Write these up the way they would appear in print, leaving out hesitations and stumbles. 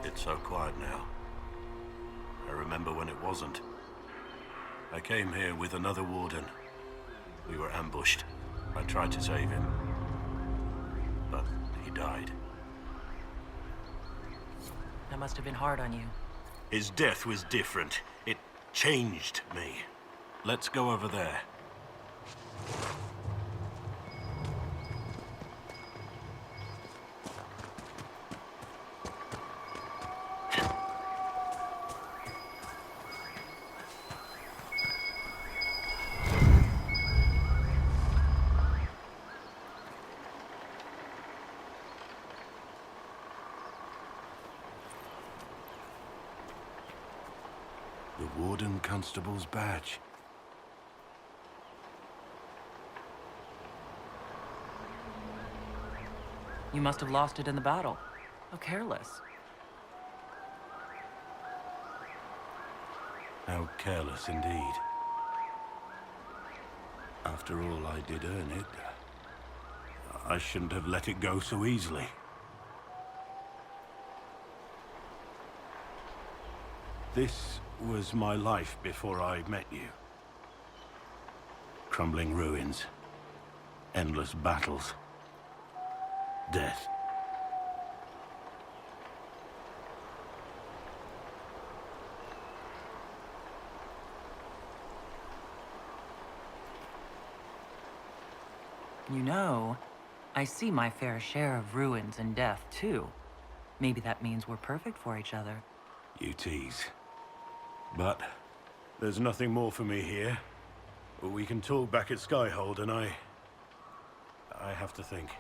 It's so quiet now. I remember when it wasn't. I came here with another warden. We were ambushed. I tried to save him, but he died. That must have been hard on you. His death was different. It changed me. Let's go over there. The Warden Constable's badge. You must have lost it in the battle. How careless. How careless indeed. After all, I did earn it. I shouldn't have let it go so easily. This was my life before I met you. Crumbling ruins. Endless battles. Death. You know, I see my fair share of ruins and death, too. Maybe that means we're perfect for each other. You tease. But there's nothing more for me here. We can talk back at Skyhold, and I have to think.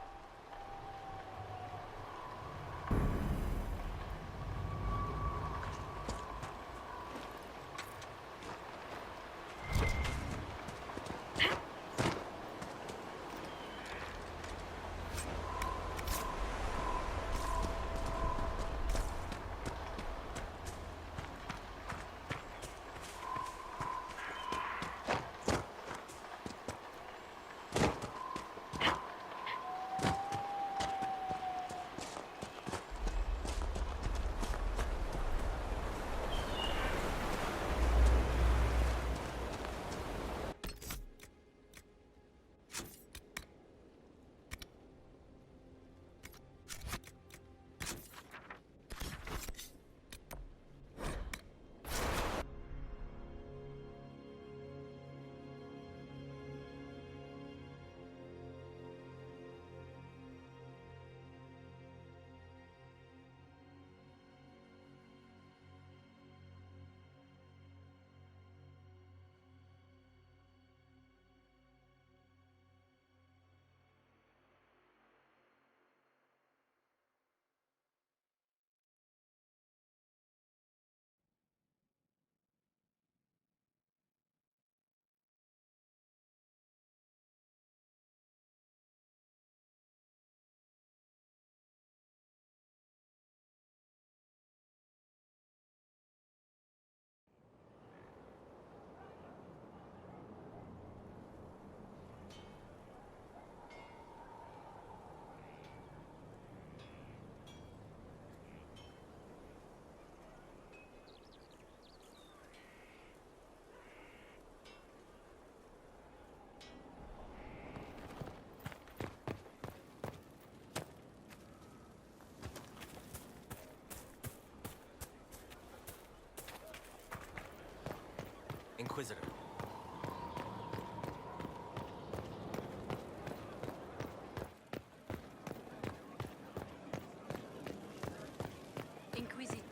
Inquisitor. Inquisitor.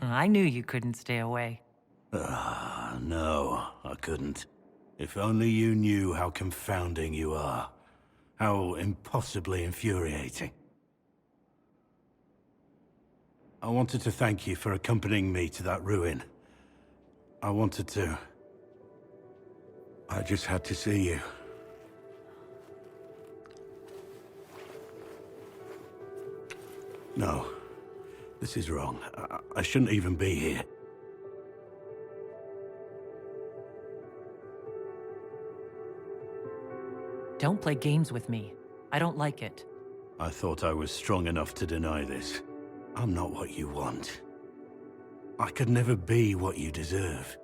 I knew you couldn't stay away. Ah, no, I couldn't. If only you knew how confounding you are. How impossibly infuriating. I wanted to thank you for accompanying me to that ruin. I wanted to. I just had to see you. No. This is wrong. I shouldn't even be here. Don't play games with me. I don't like it. I thought I was strong enough to deny this. I'm not what you want. I could never be what you deserve.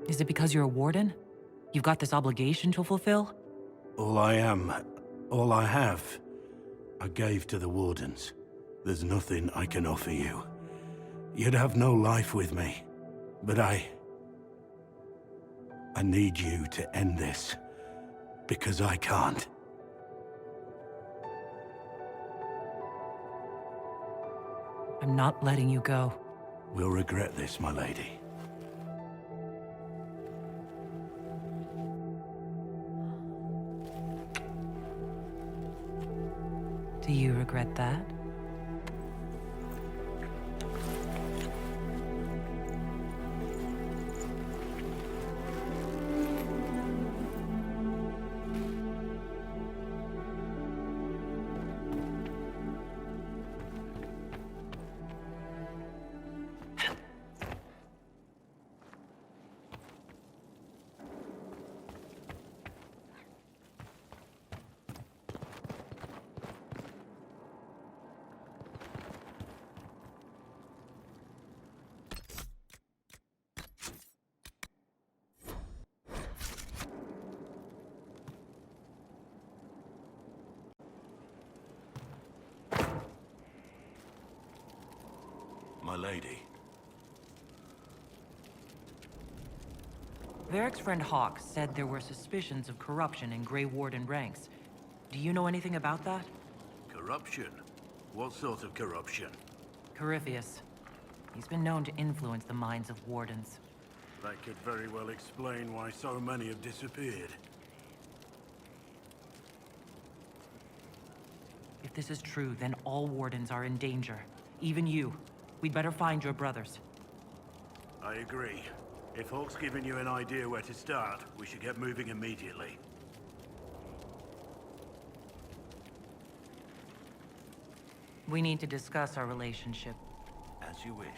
Is it because you're a warden? You've got this obligation to fulfill? All I am, all I have, I gave to the Wardens. There's nothing I can offer you. You'd have no life with me. But I need you to end this. Because I can't. I'm not letting you go. We'll regret this, my lady. Do you regret that? My lady. Varric's friend Hawk said there were suspicions of corruption in Grey Warden ranks. Do you know anything about that? Corruption? What sort of corruption? Corypheus. He's been known to influence the minds of wardens. That could very well explain why so many have disappeared. If this is true, then all wardens are in danger. Even you. We'd better find your brothers. I agree. If Hawk's given you an idea where to start, we should get moving immediately. We need to discuss our relationship. As you wish.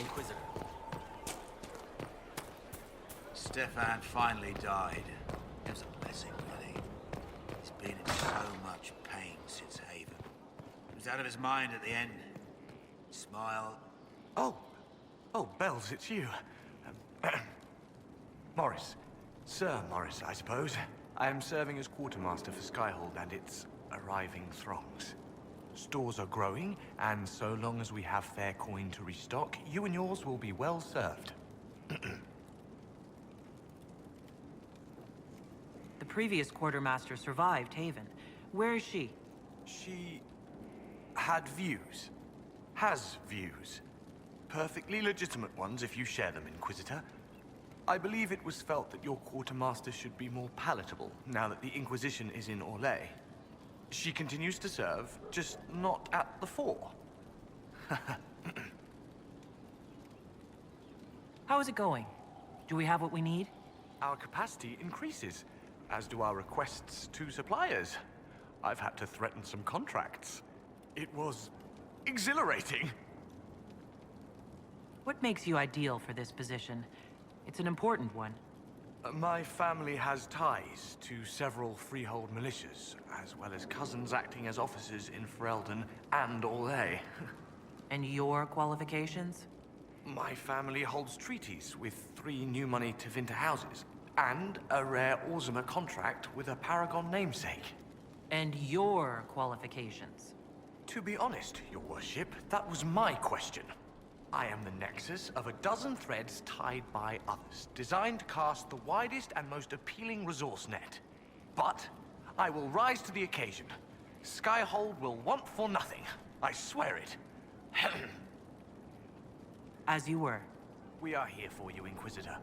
Inquisitor. Stefan finally died. It was a blessing, really. He's been in so much pain since Haven. He was out of his mind at the end. He smiled. Oh, Bells, it's you. Morris. Sir Morris, I suppose. I am serving as quartermaster for Skyhold and its arriving throngs. Stores are growing, and so long as we have fair coin to restock, you and yours will be well served. The previous quartermaster survived Haven. Where is she? She had views. Has views. Perfectly legitimate ones if you share them, Inquisitor. I believe it was felt that your quartermaster should be more palatable now that the Inquisition is in Orlais. She continues to serve, just not at the fore. How is it going? Do we have what we need? Our capacity increases, as do our requests to suppliers. I've had to threaten some contracts. It was exhilarating. What makes you ideal for this position? It's an important one. My family has ties to several freehold militias, as well as cousins acting as officers in Ferelden and Orlais. And your qualifications? My family holds treaties with 3 new money Tevinter houses, and a rare Orzuma contract with a Paragon namesake. And your qualifications? To be honest, your worship, that was my question. I am the nexus of a dozen threads tied by others, designed to cast the widest and most appealing resource net. But I will rise to the occasion. Skyhold will want for nothing. I swear it. As you were. We are here for you, Inquisitor.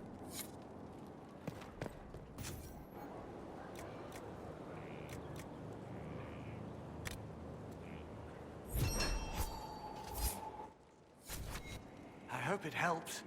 I hope it helps.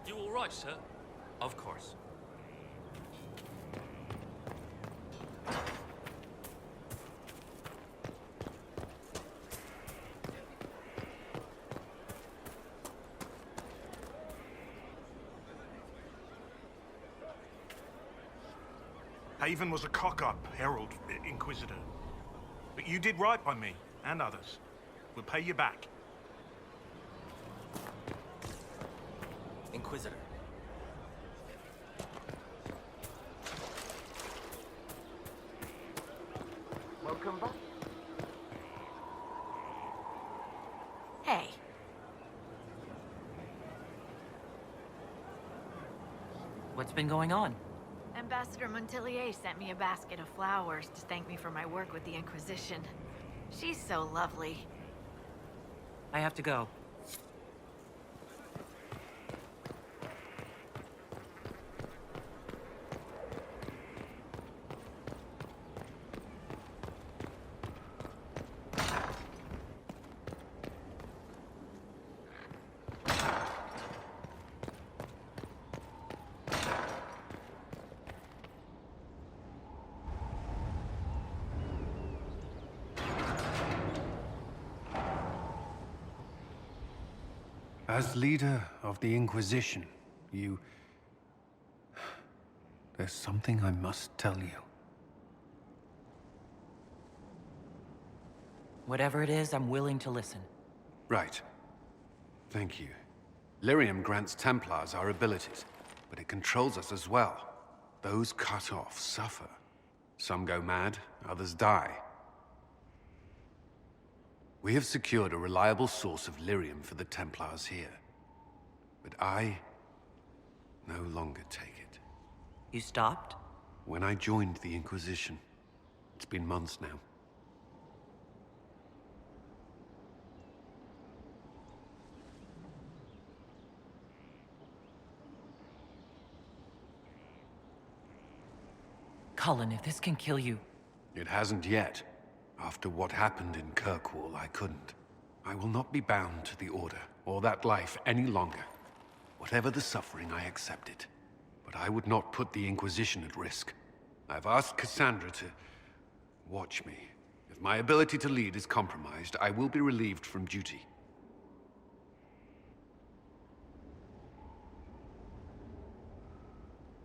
You all right, sir? Of course. Haven was a cock-up, Herald, Inquisitor. But you did right by me, and others. We'll pay you back. Inquisitor. Welcome back. Hey. What's been going on? Ambassador Montelier sent me a basket of flowers to thank me for my work with the Inquisition. She's so lovely. I have to go. As leader of the Inquisition, there's something I must tell you. Whatever it is, I'm willing to listen. Right. Thank you. Lyrium grants Templars our abilities, but it controls us as well. Those cut off suffer. Some go mad, others die. We have secured a reliable source of lyrium for the Templars here. But I no longer take it. You stopped? When I joined the Inquisition. It's been months now. Cullen, if this can kill you... It hasn't yet. After what happened in Kirkwall, I couldn't. I will not be bound to the Order, or that life any longer. Whatever the suffering, I accept it. But I would not put the Inquisition at risk. I've asked Cassandra to... watch me. If my ability to lead is compromised, I will be relieved from duty.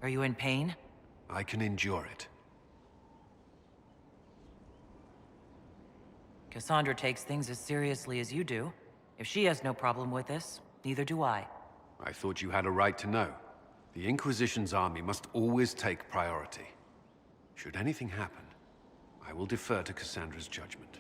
Are you in pain? I can endure it. Cassandra takes things as seriously as you do. If she has no problem with this, neither do I. I thought you had a right to know. The Inquisition's army must always take priority. Should anything happen, I will defer to Cassandra's judgment.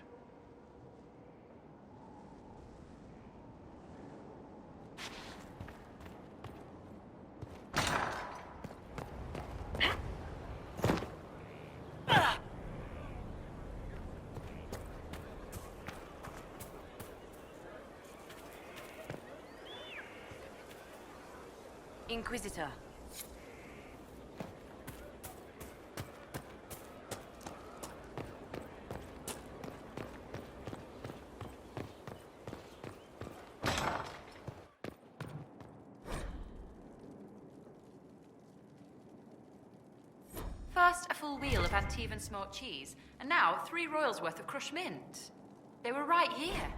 Inquisitor. First, a full wheel of Antivan smoked cheese, and now 3 royals worth of crushed mint. They were right here.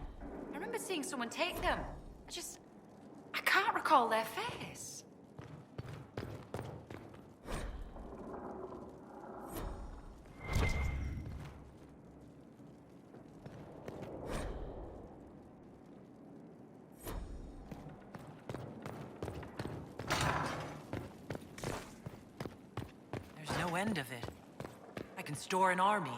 I remember seeing someone take them. I can't recall their face. There's no end of it. I can store an army.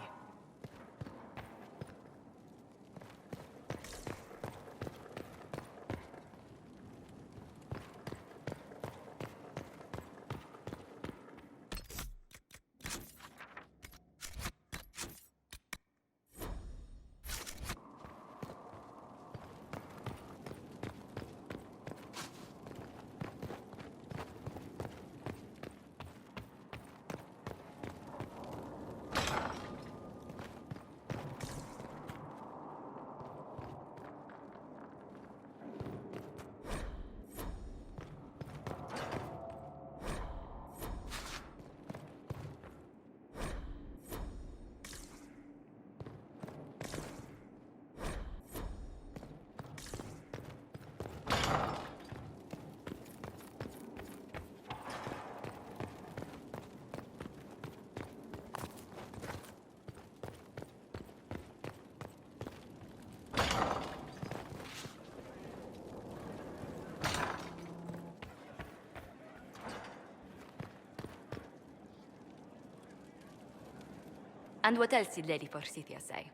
And what else did Lady Forsythia say?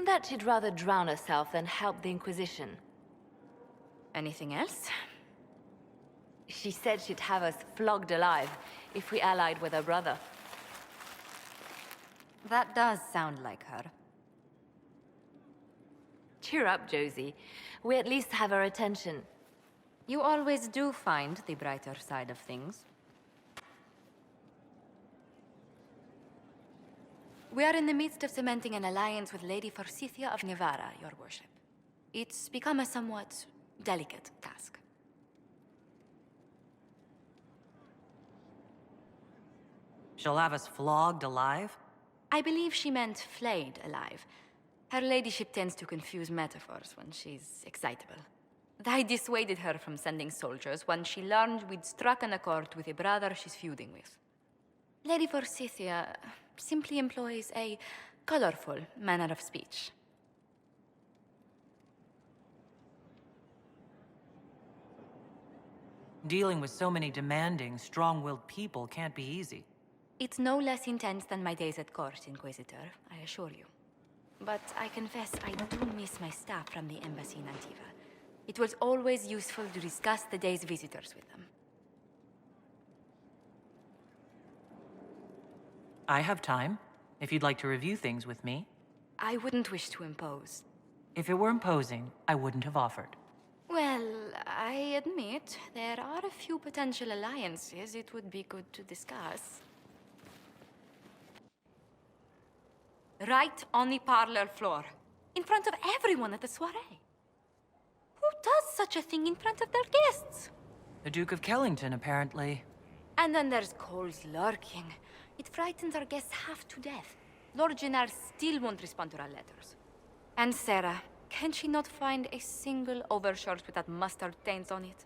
That she'd rather drown herself than help the Inquisition. Anything else? She said she'd have us flogged alive if we allied with her brother. That does sound like her. Cheer up, Josie. We at least have her attention. You always do find the brighter side of things. We are in the midst of cementing an alliance with Lady Forsythia of Nevarra, your worship. It's become a somewhat delicate task. She'll have us flogged alive? I believe she meant flayed alive. Her ladyship tends to confuse metaphors when she's excitable. I dissuaded her from sending soldiers when she learned we'd struck an accord with a brother she's feuding with. Lady Forsythia simply employs a colorful manner of speech. Dealing with so many demanding, strong-willed people can't be easy. It's no less intense than my days at court, Inquisitor, I assure you. But I confess I do miss my staff from the embassy in Antiva. It was always useful to discuss the day's visitors with them. I have time, if you'd like to review things with me. I wouldn't wish to impose. If it were imposing, I wouldn't have offered. Well, I admit there are a few potential alliances it would be good to discuss. Right on the parlor floor, in front of everyone at the soiree. Who does such a thing in front of their guests? The Duke of Kellington, apparently. And then there's Cole's lurking. It frightens our guests half to death. Lord Gennard still won't respond to our letters. And Sarah, can she not find a single overshirt with that mustard stains on it?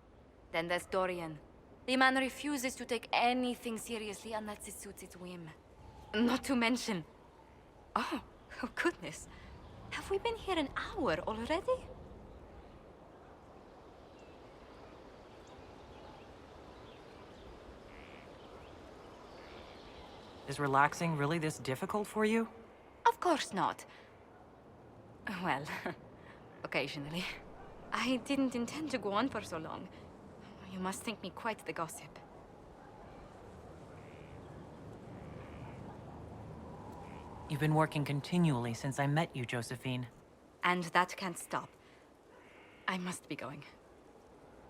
Then there's Dorian. The man refuses to take anything seriously unless it suits its whim. Not to mention... Oh goodness. Have we been here an hour already? Is relaxing really this difficult for you? Of course not. Well, occasionally. I didn't intend to go on for so long. You must think me quite the gossip. You've been working continually since I met you, Josephine. And that can't stop. I must be going.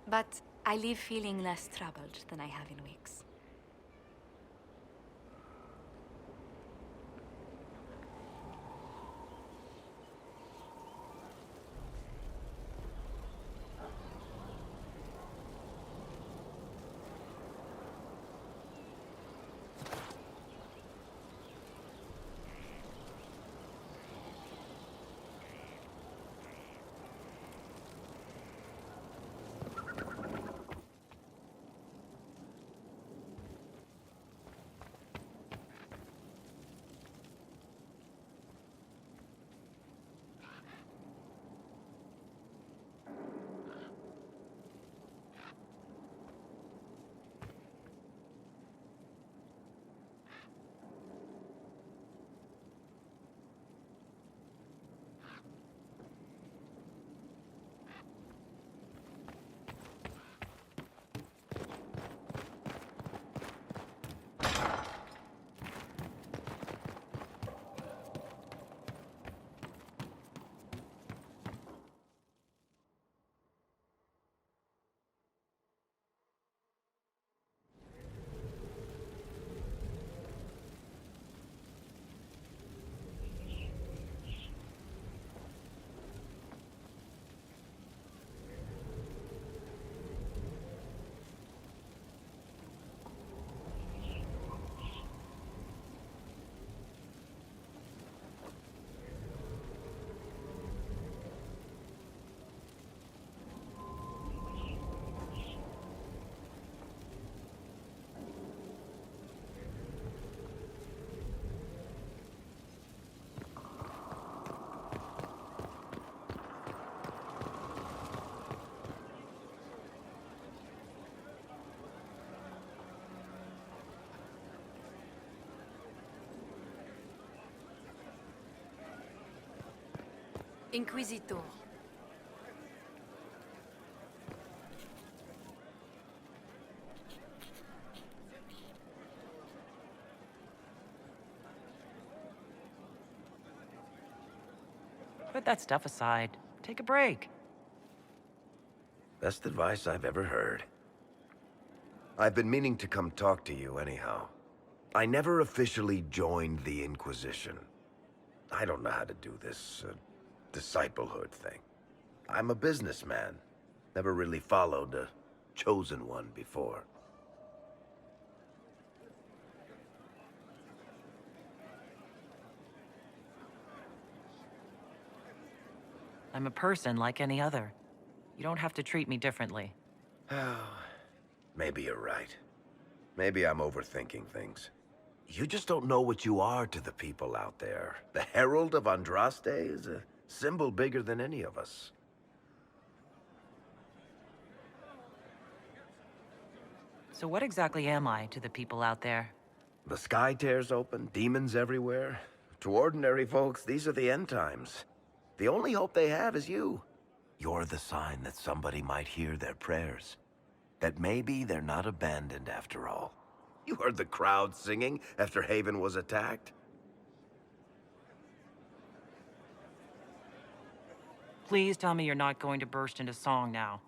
But I leave feeling less troubled than I have in weeks. Inquisitor. Put that stuff aside. Take a break. Best advice I've ever heard. I've been meaning to come talk to you anyhow. I never officially joined the Inquisition. I don't know how to do this, disciplehood thing. I'm a businessman. Never really followed a chosen one before. I'm a person like any other. You don't have to treat me differently. Maybe you're right. Maybe I'm overthinking things. You just don't know what you are to the people out there. The Herald of Andraste is a symbol bigger than any of us. So what exactly am I to the people out there? The sky tears open, demons everywhere. To ordinary folks, these are the end times. The only hope they have is you. You're the sign that somebody might hear their prayers. That maybe they're not abandoned after all. You heard the crowd singing after Haven was attacked? Please tell me you're not going to burst into song now.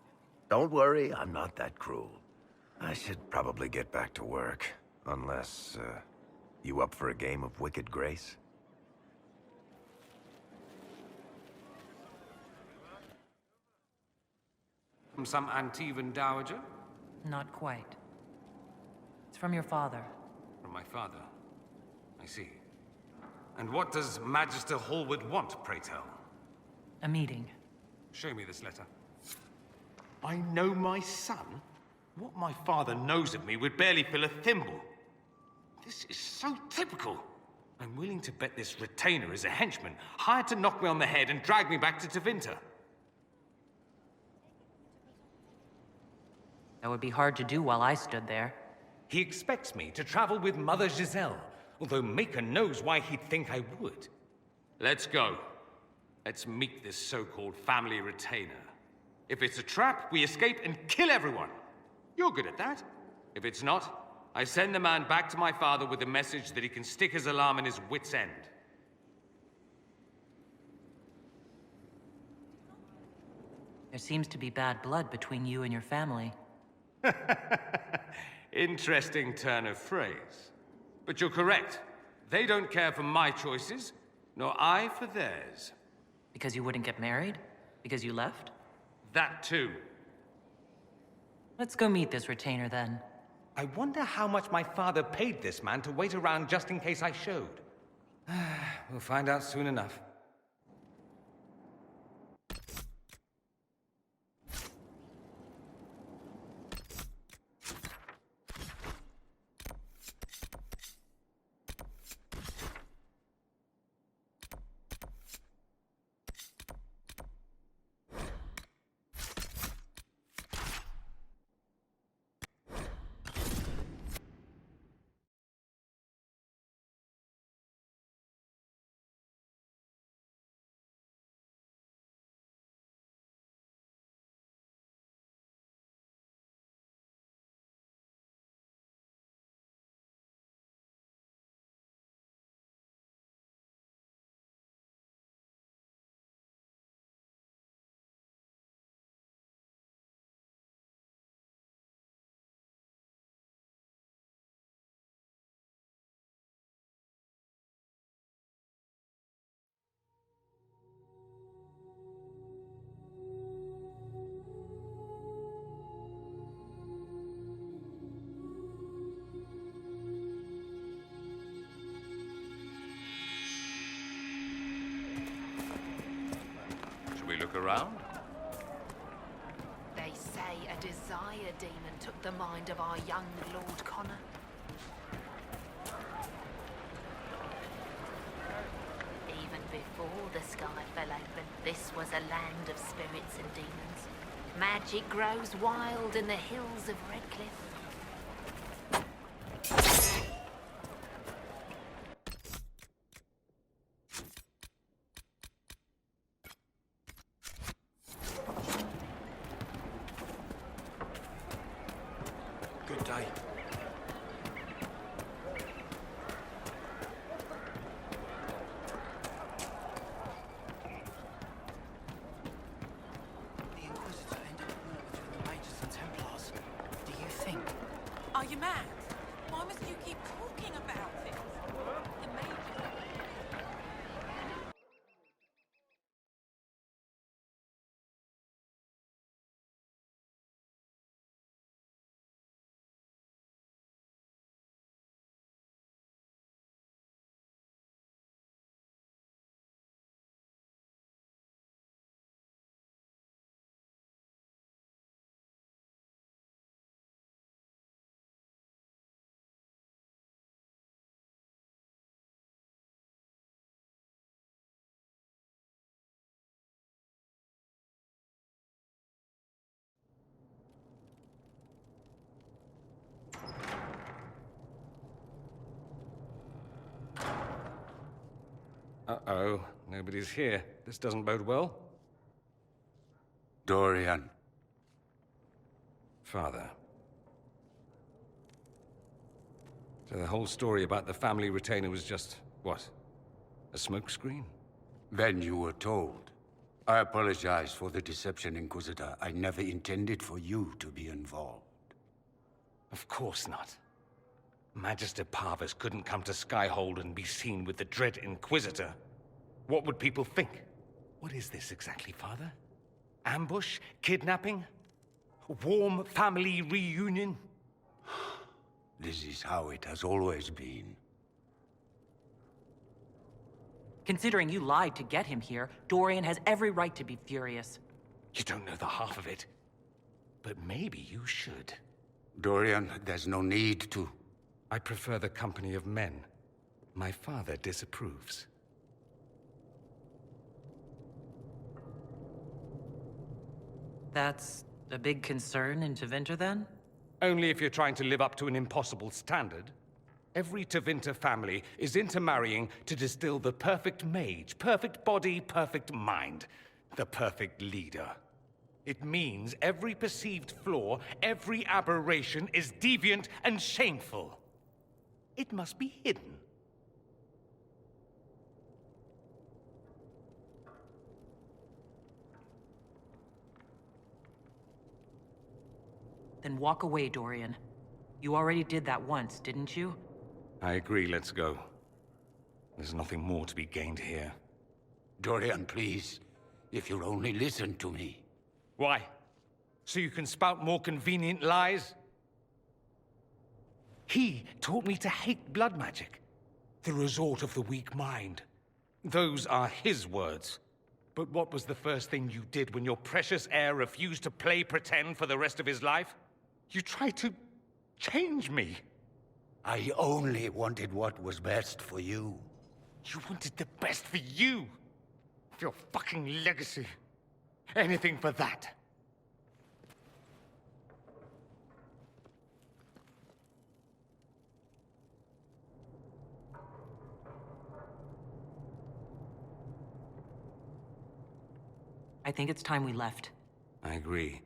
Don't worry, I'm not that cruel. I should probably get back to work. Unless, you up for a game of Wicked Grace? From some Antivan dowager? Not quite. It's from your father. From my father. I see. And what does Magister Hallwood want, pray tell? A meeting. Show me this letter. I know my son? What my father knows of me would barely fill a thimble. This is so typical. I'm willing to bet this retainer is a henchman, hired to knock me on the head and drag me back to Tevinter. That would be hard to do while I stood there. He expects me to travel with Mother Giselle, although Maker knows why he'd think I would. Let's go. Let's meet this so-called family retainer. If it's a trap, we escape and kill everyone. You're good at that. If it's not, I send the man back to my father with a message that he can stick his alarm in his wit's end. There seems to be bad blood between you and your family. Interesting turn of phrase. But you're correct. They don't care for my choices, nor I for theirs. Because you wouldn't get married? Because you left? That too. Let's go meet this retainer then. I wonder how much my father paid this man to wait around just in case I showed. We'll find out soon enough. Look around. They say a desire demon took the mind of our young Lord Connor. Even before the sky fell open, this was a land of spirits and demons. Magic grows wild in the hills of Redcliffe. Good day. The Inquisitor ended a war between the Mages and Templars. Do you think? Are you mad? Why must you keep talking about it? The Mages... Uh-oh, nobody's here. This doesn't bode well. Dorian. Father. So the whole story about the family retainer was just, what? A smokescreen? Then you were told. I apologize for the deception, Inquisitor. I never intended for you to be involved. Of course not. Magister Parvus couldn't come to Skyhold and be seen with the dread Inquisitor. What would people think? What is this exactly, Father? Ambush? Kidnapping? Warm family reunion? This is how it has always been. Considering you lied to get him here, Dorian has every right to be furious. You don't know the half of it. But maybe you should. Dorian, there's no need to. I prefer the company of men. My father disapproves. That's a big concern in Tevinter, then? Only if you're trying to live up to an impossible standard. Every Tevinter family is intermarrying to distill the perfect mage, perfect body, perfect mind, the perfect leader. It means every perceived flaw, every aberration is deviant and shameful. It must be hidden. Then walk away, Dorian. You already did that once, didn't you? I agree, let's go. There's nothing more to be gained here. Dorian, please. If you'll only listen to me. Why? So you can spout more convenient lies? He taught me to hate blood magic. The resort of the weak mind. Those are his words. But what was the first thing you did when your precious heir refused to play pretend for the rest of his life? You tried to change me. I only wanted what was best for you. You wanted the best for you. For your fucking legacy. Anything for that. I think it's time we left. I agree.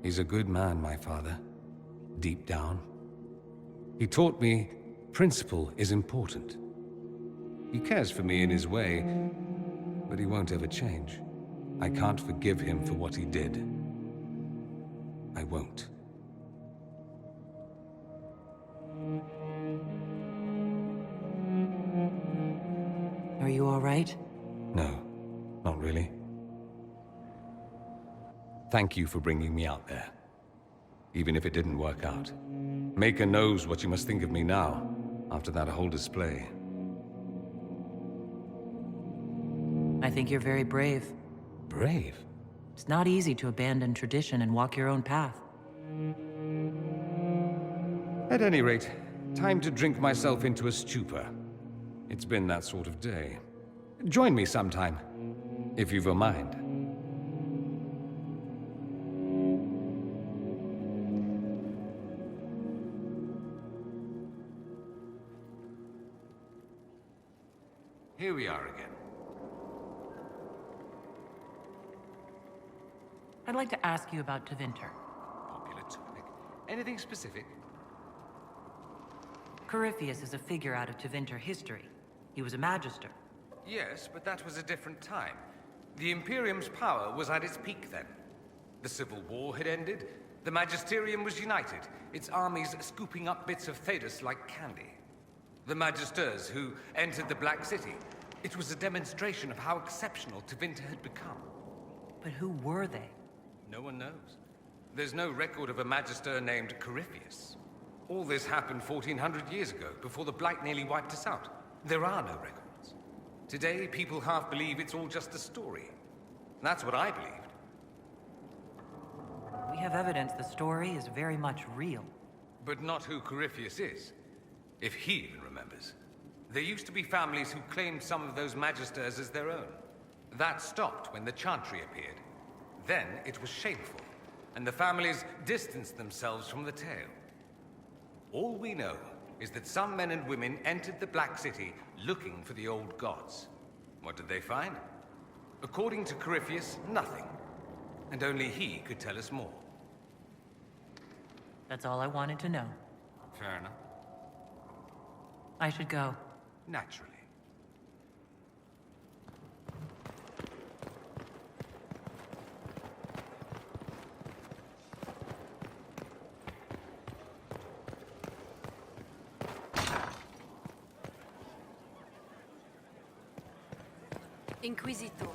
He's a good man, my father. Deep down. He taught me principle is important. He cares for me in his way, but he won't ever change. I can't forgive him for what he did. I won't. Are you all right? No, not really. Thank you for bringing me out there. Even if it didn't work out. Maker knows what you must think of me now, after that whole display. I think you're very brave. Brave? It's not easy to abandon tradition and walk your own path. At any rate, time to drink myself into a stupor. It's been that sort of day. Join me sometime, if you've a mind. Here we are again. I'd like to ask you about Tevinter. Popular topic. Anything specific? Corypheus is a figure out of Tevinter history. He was a magister. Yes, but that was a different time. The Imperium's power was at its peak then. The Civil War had ended. The Magisterium was united, its armies scooping up bits of Thedas like candy. The Magisters who entered the Black City. It was a demonstration of how exceptional Tevinter had become. But who were they? No one knows. There's no record of a Magister named Corypheus. All this happened 1400 years ago, before the Blight nearly wiped us out. There are no records. Today, people half believe it's all just a story. That's what I believed. We have evidence the story is very much real. But not who Corypheus is. If he even remembers. There used to be families who claimed some of those Magisters as their own. That stopped when the Chantry appeared. Then it was shameful, and the families distanced themselves from the tale. All we know is that some men and women entered the Black City looking for the old gods. What did they find? According to Corypheus, nothing. And only he could tell us more. That's all I wanted to know. Fair enough. I should go. Naturally. Inquisitor,